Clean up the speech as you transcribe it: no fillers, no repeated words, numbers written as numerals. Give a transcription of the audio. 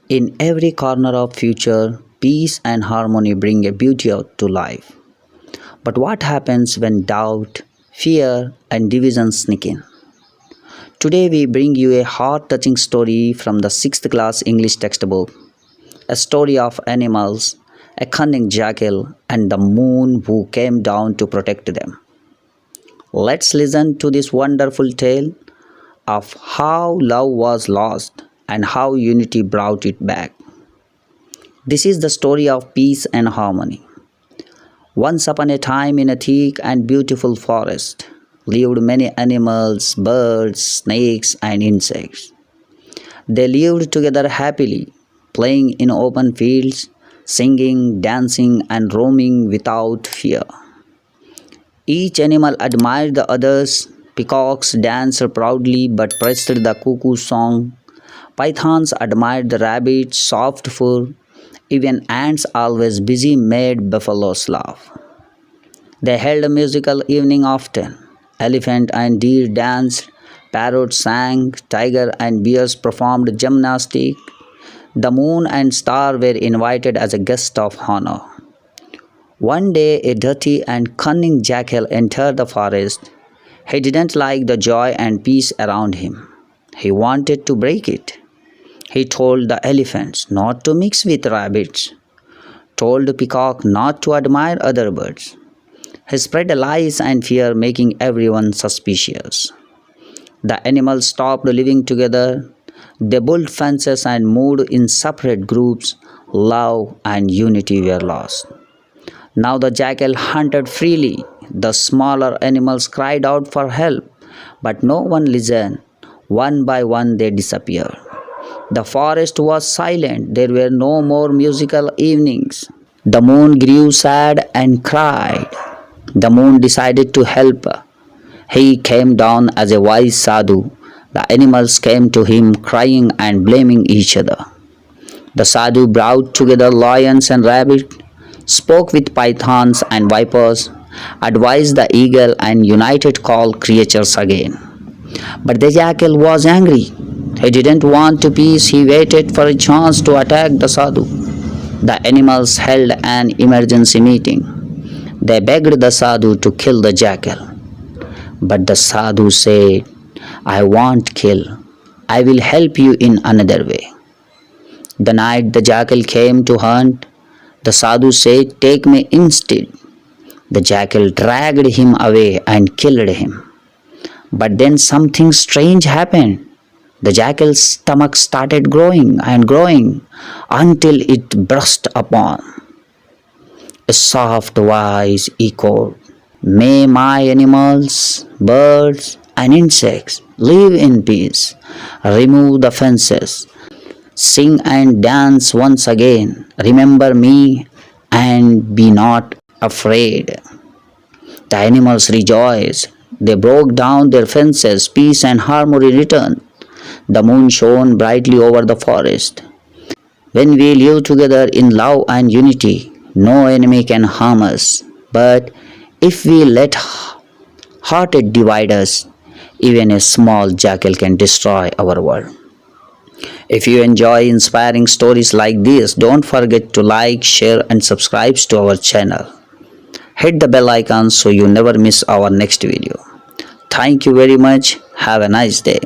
In every corner of future, peace and harmony bring a beauty out to life. But what happens when doubt, fear, and division sneak in? Today we bring you a heart-touching story from the 6th class English textbook. A story of animals, a cunning jackal, and the moon who came down to protect them. Let's listen to this wonderful tale of how love was lost and how unity brought it back. This is the story of peace and harmony. Once upon a time, in a thick and beautiful forest, lived many animals, birds, snakes, and insects. They lived together happily, playing in open fields, singing, dancing, and roaming without fear. Each animal admired the others. Peacocks danced proudly but praised the cuckoo's song. Pythons admired the rabbit's soft fur. Even ants, always busy, made buffaloes laugh. They held a musical evening often. Elephant and deer danced, parrots sang, tiger and bears performed gymnastics. The moon and star were invited as a guest of honor. One day, a dirty and cunning jackal entered the forest. He didn't like the joy and peace around him. He wanted to break it. He told the elephants not to mix with rabbits, told the peacock not to admire other birds. He spread lies and fear, making everyone suspicious. The animals stopped living together. They built fences and moved in separate groups. Love and unity were lost. Now the jackal hunted freely. The smaller animals cried out for help, but no one listened. One by one they disappeared. The forest was silent. There were no more musical evenings. The moon grew sad and cried. The moon decided to help. He came down as a wise sadhu. The animals came to him crying and blaming each other. The sadhu brought together lions and rabbits, spoke with pythons and vipers, advised the eagle, and united all creatures again. But the jackal was angry. He didn't want peace. He waited for a chance to attack the sadhu. The animals held an emergency meeting. They begged the sadhu to kill the jackal. But the sadhu said, "I won't kill. I will help you in another way." The night the jackal came to hunt, the sadhu said, "Take me instead." The jackal dragged him away and killed him. But then something strange happened. The jackal's stomach started growing and growing until it burst upon. A soft voice echoed, "May my animals, birds, and insects live in peace. Remove the fences. Sing and dance once again. Remember me and be not afraid." The animals rejoiced. They broke down their fences. Peace and harmony returned. The moon shone brightly over the forest. When we live together in love and unity, no enemy can harm us. But if we let hatred divide us, even a small jackal can destroy our world. If you enjoy inspiring stories like this, don't forget to like, share, and subscribe to our channel. Hit the bell icon so you never miss our next video. Thank you very much. Have a nice day.